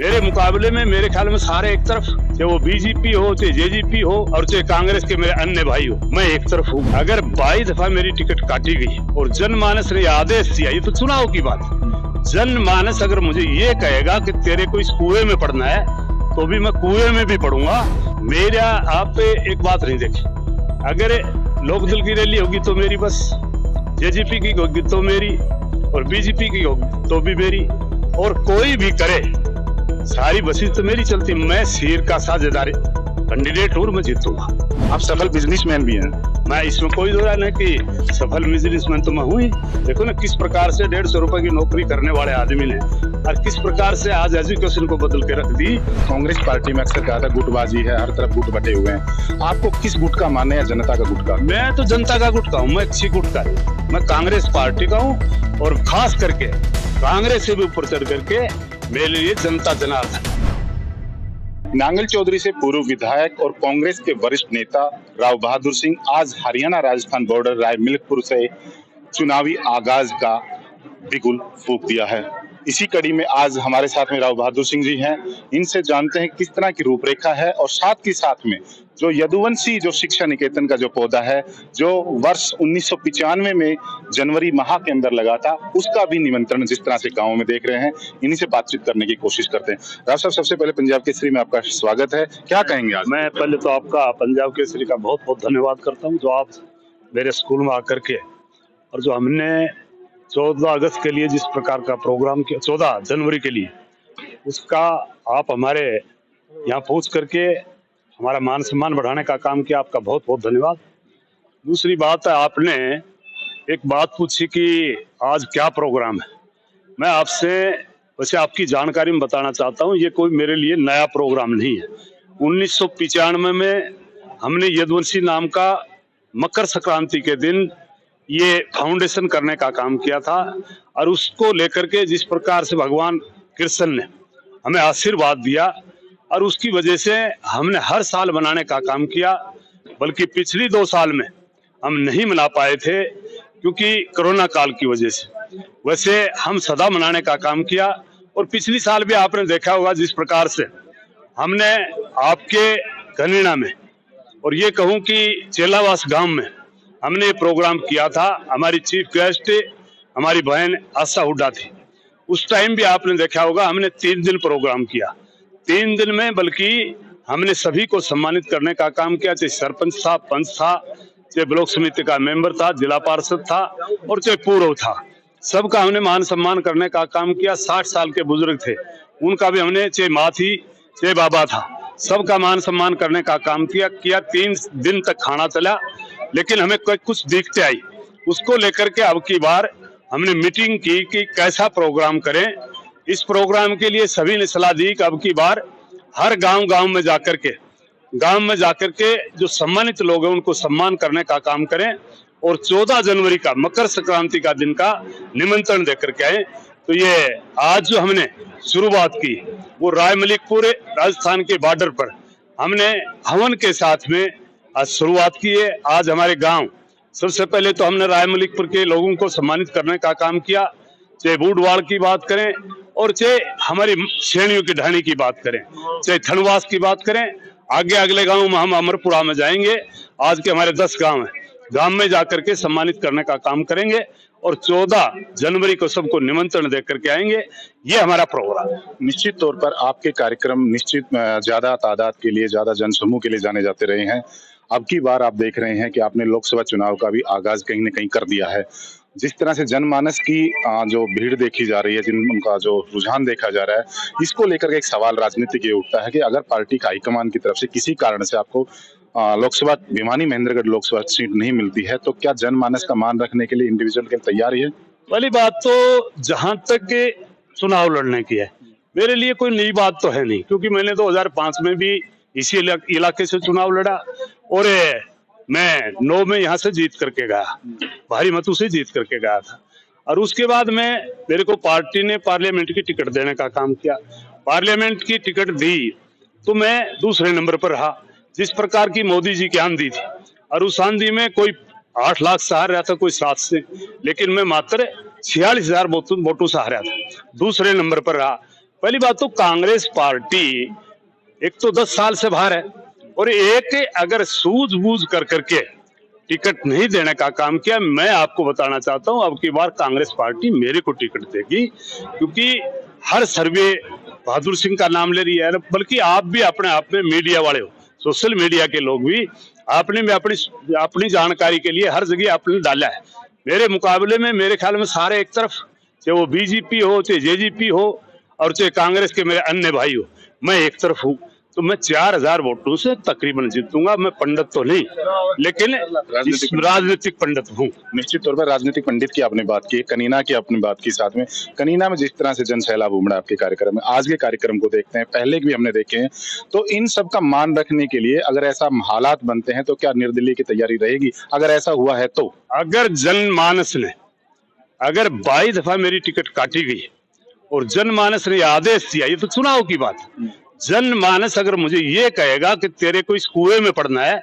मेरे मुकाबले में मेरे ख्याल में सारे एक तरफ, चाहे वो बीजेपी हो, चाहे जेजेपी हो और चाहे कांग्रेस के मेरे अन्य भाई हो, मैं एक तरफ हूँ। अगर 22 दफा मेरी टिकट काटी गई और जनमानस ने आदेश दिया, ये तो चुनाव की बात है, जनमानस अगर मुझे ये कहेगा कि तेरे को इस कुएं में पड़ना है तो भी मैं कुएं में भी पढ़ूंगा। मेरा आप एक बात नहीं देखी, अगर लोकदल की रैली होगी तो मेरी बस, जेजेपी की होगी तो मेरी, और बीजेपी की होगी तो भी मेरी, और कोई भी करे सारी बसें तो मेरी चलती। मैं शेर का साझेदार कैंडिडेट हूँ, मैं जीतूंगा। आप सफल बिजनेसमैन भी हैं। मैं इसमें कोई दो राय नहीं कि सफल बिजनेसमैन तो मैं हूँ ही। देखो ना किस प्रकार से 150 रुपए की नौकरी करने वाले आदमी ने और किस प्रकार से आज एजुकेशन को बदल के रख दी। कांग्रेस पार्टी में अक्सर कहा था गुटबाजी है, हर तरफ गुट बटे हुए हैं। आपको किस गुट का मानना है, जनता का गुट का? मैं तो जनता का गुट का हूँ, मैं अच्छी गुट का हूँ, मैं कांग्रेस पार्टी का हूँ और खास करके कांग्रेस से भी ऊपर चढ़ करके मेरे लिए जनता जनार्दन। नांगल चौधरी से पूर्व विधायक और कांग्रेस के वरिष्ठ नेता राव बहादुर सिंह आज हरियाणा राजस्थान बॉर्डर राय मिल्कपुर से चुनावी आगाज का बिगुल फूंक दिया है। इसी कड़ी में आज हमारे साथ में राव बहादुर सिंह जी हैं। इनसे जानते हैं किस तरह की रूपरेखा है और साथ ही साथ में जो यदुवंशी जो शिक्षा निकेतन का जो पौधा है, जो वर्ष 1995 में जनवरी माह के अंदर लगा था, उसका भी निमंत्रण जिस तरह से गांव में देख रहे हैं, इन्हीं से बातचीत करने की कोशिश करते हैं। राव साहब, सबसे पहले पंजाब केसरी में आपका स्वागत है। क्या कहेंगे आज? मैं पहले तो आपका पंजाब केसरी का बहुत बहुत धन्यवाद करता हूँ, जो आप मेरे स्कूल में आकर के और जो हमने 14 अगस्त के लिए जिस प्रकार का प्रोग्राम किया, 14 जनवरी के लिए, उसका आप हमारे यहाँ पहुँच करके हमारा मान सम्मान बढ़ाने का काम किया, आपका बहुत बहुत धन्यवाद। दूसरी बात है, आपने एक बात पूछी कि आज क्या प्रोग्राम है। मैं आपसे वैसे आपकी जानकारी में बताना चाहता हूँ, ये कोई मेरे लिए नया प्रोग्राम नहीं है। 1995 में हमने यदुवंशी नाम का मकर संक्रांति के दिन ये फाउंडेशन करने का काम किया था और उसको लेकर के जिस प्रकार से भगवान कृष्ण ने हमें आशीर्वाद दिया और उसकी वजह से हमने हर साल मनाने का काम किया, बल्कि पिछली 2 साल में हम नहीं मना पाए थे क्योंकि कोरोना काल की वजह से। वैसे हम सदा मनाने का काम किया और पिछली साल भी आपने देखा होगा जिस प्रकार से हमने आपके कनीना में और ये कहूँ कि चेलावास गांव में हमने ये प्रोग्राम किया था। हमारी चीफ गेस्ट हमारी बहन आशा हुड्डा थी। उस टाइम भी आपने देखा होगा हमने 3 दिन प्रोग्राम किया। 3 दिन में बल्कि हमने सभी को सम्मानित करने का काम किया, चाहे सरपंच था, पंच था, चाहे ब्लॉक समिति का मेंबर था, जिला पार्षद था और चाहे पूर्व था, सबका हमने मान सम्मान करने का काम किया। 60 साल के बुजुर्ग थे, उनका भी हमने, चाहे माँ थी चाहे बाबा था, सबका मान सम्मान करने का काम किया। 3 दिन तक खाना चला, लेकिन हमें कुछ दिक्कतें आई, उसको लेकर के अब की बार हमने मीटिंग की कि कैसा प्रोग्राम करें। इस प्रोग्राम के लिए सभी ने सलाह दी कि अब की बार हर गांव में जाकर के जो सम्मानित लोग हैं उनको सम्मान करने का काम करें और 14 जनवरी का मकर संक्रांति का दिन का निमंत्रण देकर के आए। तो ये आज जो हमने शुरुआत की वो राय मलिकपुर राजस्थान के बॉर्डर पर हमने हवन के साथ में आज शुरुआत की है। आज हमारे गांव, सबसे पहले तो हमने राय मलिकपुर के लोगों को सम्मानित करने का काम किया, चाहे बूढ़वाड़ की बात करें और चाहे हमारी श्रेणियों की ढाणी की बात करें, चाहे थनवास की बात करें। आगे अगले गांव में हम अमरपुरा में जाएंगे। आज के हमारे 10 गांव हैं, गांव में जाकर के सम्मानित करने का काम करेंगे और 14 जनवरी को सबको निमंत्रण दे करके आएंगे। ये हमारा प्रोग्राम है। निश्चित तौर पर आपके कार्यक्रम निश्चित ज्यादा तादाद के लिए, ज्यादा जनसमूह के लिए जाने जाते रहे हैं। अब की बार आप देख रहे हैं कि आपने लोकसभा चुनाव का भी आगाज कहीं न कहीं कर दिया है। जिस तरह से जनमानस की जो भीड़ देखी जा रही है, जिनका जो रुझान देखा जा रहा है, इसको लेकर के एक सवाल राजनीति के उठता है कि अगर पार्टी का हाईकमान की तरफ से किसी कारण से आपको लोकसभा भिवानी महेंद्रगढ़ लोकसभा सीट नहीं मिलती है, तो क्या जनमानस का मान रखने के लिए इंडिविजुअल के तैयार है? पहली बात तो जहां तक चुनाव लड़ने की है, मेरे लिए कोई नई बात तो है नहीं, क्योंकि मैंने 2005 में भी इसी इलाके से चुनाव लड़ा और मैं 9 में यहाँ से जीत करके गया, भारी मतों से जीत करके गया था। और उसके बाद मेरे को पार्टी ने पार्लियामेंट की टिकट देने का काम किया। पार्लियामेंट की टिकट दी तो मैं दूसरे नंबर पर रहा। जिस प्रकार की मोदी जी की आंधी थी और उस आंधी में कोई 8 लाख से हार रहा था, कोई 7 से, लेकिन मैं मात्र 46,000 वोटों से हारा था, दूसरे नंबर पर रहा। पहली बात तो कांग्रेस पार्टी एक तो 10 साल से बाहर है, और एक अगर सूझबूझ कर करके टिकट नहीं देने का काम किया। मैं आपको बताना चाहता हूं, अब की बार कांग्रेस पार्टी मेरे को टिकट देगी, क्योंकि हर सर्वे बहादुर सिंह का नाम ले रही है। बल्कि आप भी अपने आप में मीडिया वाले हो, सोशल मीडिया के लोग भी, आपने भी अपनी जानकारी के लिए हर जगह आपने डाला है। मेरे मुकाबले में मेरे ख्याल में सारे एक तरफ, चाहे वो बीजेपी हो, चाहे जेजेपी हो, और चाहे कांग्रेस के मेरे अन्य भाई हो, मैं एक तरफ हूं। तो मैं 4000 वोटों से तकरीबन जीतूंगा। मैं पंडित तो नहीं, लेकिन राजनीतिक पंडित हूँ। निश्चित तौर पर राजनीतिक पंडित की आपने बात की, कनीना की आपने बात की, साथ में कनीना में जिस तरह से जन सैलाब उमड़ा आपके कार्यक्रम में, आज के कार्यक्रम को देखते हैं, पहले भी हमने देखे हैं, तो इन सब का मान रखने के लिए अगर ऐसा हालात बनते हैं तो क्या निर्दलीय की तैयारी रहेगी? अगर ऐसा हुआ है तो अगर जनमानस ने, अगर 22 दफा मेरी टिकट काटी गई और जनमानस ने आदेश दिया, ये तो चुनाव की बात, जनमानस अगर मुझे ये कहेगा कि तेरे को इस कुएं में पड़ना है,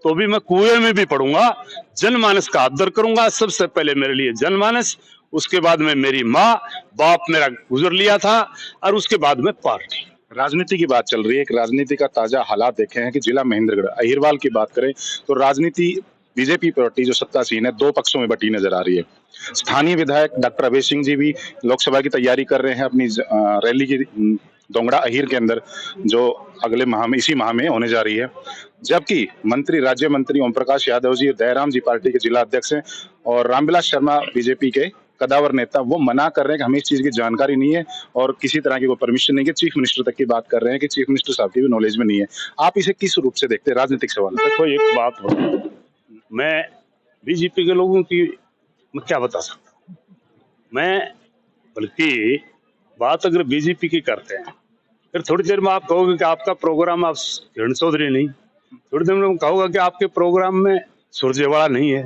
तो भी मैं कुएं में भी पढ़ूंगा। जनमानस का आदर करूंगा। सबसे पहले मेरे लिए जनमानस, उसके बाद में मेरी माँ, बाप मेरा गुजर लिया था, और उसके बाद में पार्टी। राजनीति की बात चल रही है, एक राजनीति का ताजा हालात देखे हैं कि जिला महेंद्रगढ़ अहिरवाल की बात करें तो राजनीति बीजेपी पार्टी जो सत्तासीन है, दो पक्षों में बटी नजर आ रही है। स्थानीय विधायक डॉक्टर अभय सिंह जी भी लोकसभा की तैयारी कर रहे हैं अपनी रैली की दोंगड़ा अहीर के अंदर, जो अगले माह में, इसी माह में होने जा रही है। जबकि मंत्री, राज्य मंत्री ओम प्रकाश यादव जी, दयाराम जी पार्टी के जिला अध्यक्ष हैं, और रामविलास शर्मा बीजेपी के कदावर नेता, वो मना कर रहे हैं कि हमें इस चीज की जानकारी नहीं है और किसी तरह की कोई परमिशन नहीं है। चीफ मिनिस्टर तक की बात कर रहे हैं कि चीफ मिनिस्टर साहब की भी नॉलेज में नहीं है। आप इसे किस रूप से देखते हैं, राजनीतिक सवाल? देखो, एक बात बताऊं, मैं बीजेपी के लोगों की मैं क्या बता सकता हूं। मैं बल्कि बात अगर बीजेपी की करते हैं, फिर थोड़ी देर में आप कहोगे कि आपका प्रोग्राम आप किरण चौधरी नहीं, थोड़ी देर में कहोगे कि आपके प्रोग्राम में सुरजेवाला नहीं है।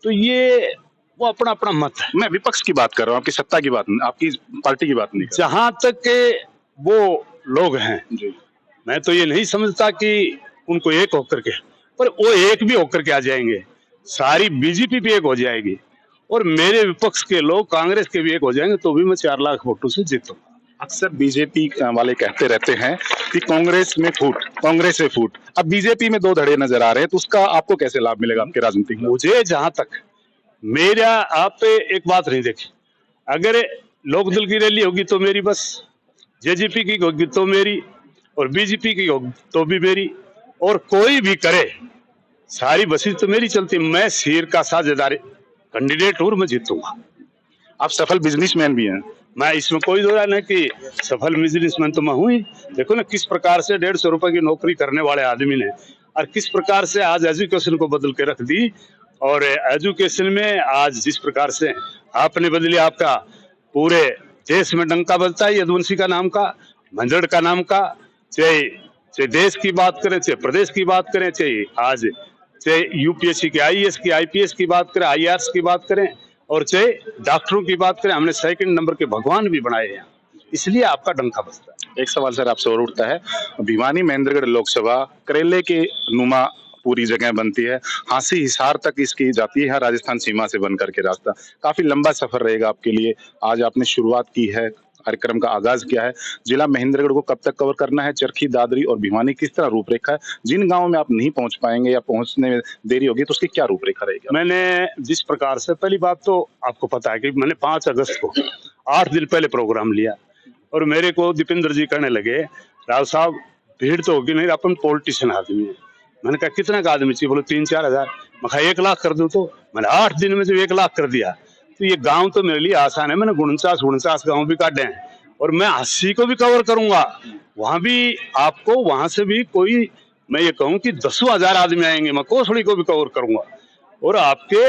तो ये वो अपना अपना मत है। मैं विपक्ष की बात कर रहा हूँ, आपकी सत्ता की बात, आपकी पार्टी की बात नहीं। जहां तक के वो लोग हैं जी, मैं तो ये नहीं समझता कि उनको एक होकर के, पर वो एक भी होकर के आ जाएंगे, सारी बीजेपी भी एक हो जाएगी, और मेरे विपक्ष के लोग कांग्रेस के भी एक हो जाएंगे, तो भी मैं 4 लाख वोटों से जीतूंगा। अक्सर बीजेपी वाले कहते रहते हैं कि कांग्रेस में फूट, कांग्रेस से फूट। अब बीजेपी में दो धड़े नजर आ रहे हैं, तो उसका आपको कैसे लाभ मिलेगा आपके राजनीतिक? मुझे जहां तक मेरा, आप एक बात नहीं देखी, अगर लोकदल की रैली होगी तो मेरी बस, जेजेपी की होगी तो मेरी, और बीजेपी की होगी तो भी मेरी, और कोई भी करे सारी बसें तो मेरी चलती। मैं शेर का साझेदार कैंडिडेट हूं, मैं जीतूंगा। आप सफल बिजनेसमैन भी हैं। मैं इसमें कोई दो राय नहीं कि सफल बिजनेसमैन तो मैं हूं ही। देखो ना, किस प्रकार से 150 रुपए की नौकरी करने वाले आदमी ने, और किस प्रकार से आज एजुकेशन को बदल के रख दी, और एजुकेशन में आज जिस प्रकार से आपने बदली, आपका पूरे देश में डंका बजता है यदुवंशी का नाम का, मंजड़ का नाम का। चाहे देश की बात करें, चाहे प्रदेश की बात करें, चाहे यूपीएससी के आईएएस की, आईपीएस की बात करें, आईआरएस की बात करें, और चाहे डॉक्टरों की बात करें, हमने 2nd नंबर के भगवान भी बनाए हैं, इसलिए आपका डंका बजता है। एक सवाल सर आपसे और उठता है, भिवानी महेंद्रगढ़ लोकसभा करेले के नुमा पूरी जगह बनती है, हांसी हिसार तक इसकी जाती है, राजस्थान सीमा से बनकर के रास्ता। काफी लंबा सफर रहेगा आपके लिए। आज आपने शुरुआत की है, कार्यक्रम का आगाज किया है। जिला महेंद्रगढ़ को कब तक कवर करना है? चरखी, दादरी और भिवानी किस तरह रूपरेखा है? जिन गांवों में आप नहीं पहुंच पाएंगे या पहुंचने में देरी होगी तो उसकी क्या रूपरेखा रहेगी? मैंने जिस प्रकार से, पहली बात तो आपको पता है कि मैंने 5 अगस्त को 8 दिन पहले प्रोग्राम लिया, और मेरे को दीपेंद्र जी कहने लगे, राव साहब भीड़ तो होगी नहीं, अपन पॉलिटिशियन आदमी है। मैंने कहा कितना का आदमी चाहिए? बोलो 3-4 हजार। मैं कहा 1 लाख कर दूं। तो मैंने 8 दिन में जो 1 लाख कर दिया, तो ये गांव तो मेरे लिए आसान है। मैंने 49 गांव भी काटे हैं, और मैं 80 को भी कवर करूंगा। वहां भी आपको, वहां से भी कोई, मैं ये कहूं कि 10,000 आदमी आएंगे, मैं कोसड़ी को भी कवर करूंगा, और आपके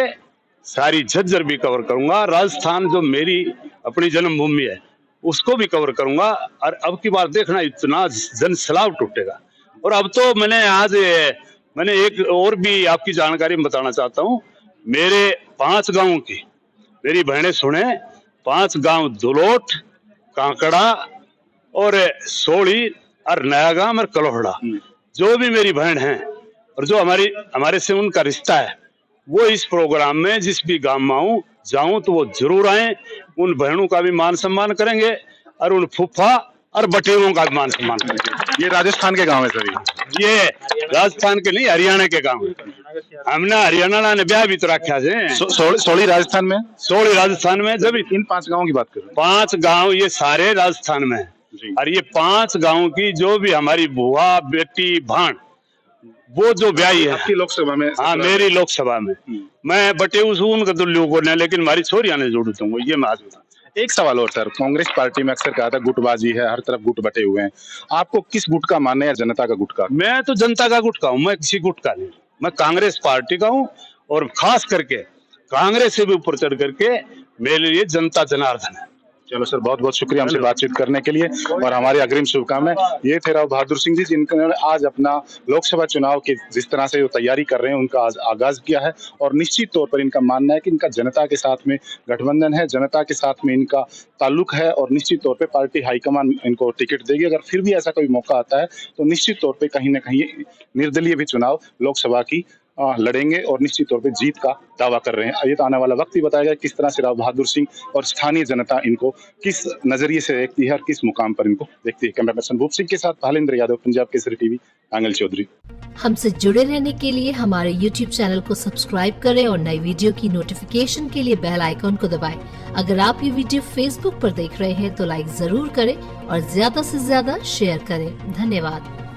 सारी झज्जर भी कवर करूंगा। राजस्थान जो मेरी अपनी जन्मभूमि है उसको भी कवर करूंगा। और अब की बार देखना, इतना जन सैलाब टूटेगा। और अब तो मैंने एक और भी आपकी जानकारी में बताना चाहता हूं, मेरे 5 गांवों की मेरी बहनें सुने, 5 गांव दुलोट, कांकड़ा और सोड़ी और नयागाम और कलोहड़ा, जो भी मेरी बहन हैं और जो हमारे से उनका रिश्ता है, वो इस प्रोग्राम में जिस भी गांव में जाऊं तो वो जरूर आए। उन बहनों का भी मान सम्मान करेंगे, और उन फूफा और बटेरों का भी मान सम्मान करते ये राजस्थान के गांव है सभी। हैं। ये राजस्थान के नहीं, हरियाणा के गाँव है। हमने हरियाणा ने ब्याह भी तो रखा है। सोली राजस्थान में, सोली राजस्थान में। जब इन 5 गांवों की बात करें, 5 गांव ये सारे राजस्थान में है। जी। और ये 5 गांव की जो भी हमारी बुआ, बेटी, भाण, वो जो ब्याही है आपकी लोकसभा में। हाँ, मेरी लोकसभा में मैं बटे हूँ उनका तो लोगों ने, लेकिन हमारी छोरिया ने जोड़ दूंगा। ये मैं आज बता। एक सवाल और सर, कांग्रेस पार्टी में अक्सर कहा था गुटबाजी है, हर तरफ गुट बटे हुए हैं। आपको किस गुट का मानना है या जनता का गुट का? मैं तो जनता का गुट का हूँ, मैं किसी गुट का नहीं। मैं कांग्रेस पार्टी का हूँ और खास करके कांग्रेस से भी ऊपर चढ़ करके मेरे लिए जनता जनार्दन है। चलो सर, बहुत बहुत शुक्रिया हमसे बातचीत करने के लिए और हमारी अग्रिम शुभकामनाएं। ये थे राव बहादुर सिंह जी, जिन्होंने आज अपना लोकसभा चुनाव की जिस तरह से वो तैयारी कर रहे हैं उनका आज आगाज किया है। और निश्चित तौर पर इनका मानना है कि इनका जनता के साथ में गठबंधन है, जनता के साथ में इनका ताल्लुक है और निश्चित तौर पर पार्टी हाईकमान इनको टिकट देगी। अगर फिर भी ऐसा कोई मौका आता है तो निश्चित तौर पर कहीं ना कहीं निर्दलीय भी चुनाव लोकसभा की लड़ेंगे और निश्चित तौर पे जीत का दावा कर रहे हैं। ये तो आने वाला वक्त ही बताएगा किस तरह से राव बहादुर सिंह और स्थानीय जनता इनको किस नजरिए से देखती है और किस मुकाम पर इनको देखती है। कैमरा पर्सन भूप सिंह के साथ भालेंद्र यादव, पंजाब केसरी टीवी, नांगल चौधरी। हमसे जुड़े रहने के लिए हमारे YouTube चैनल को सब्सक्राइब करें और नई वीडियो की नोटिफिकेशन के लिए बेल आइकॉन को दबाएं। अगर आप ये वीडियो Facebook पर देख रहे हैं तो लाइक जरूर करें और ज्यादा से ज्यादा शेयर करें। धन्यवाद।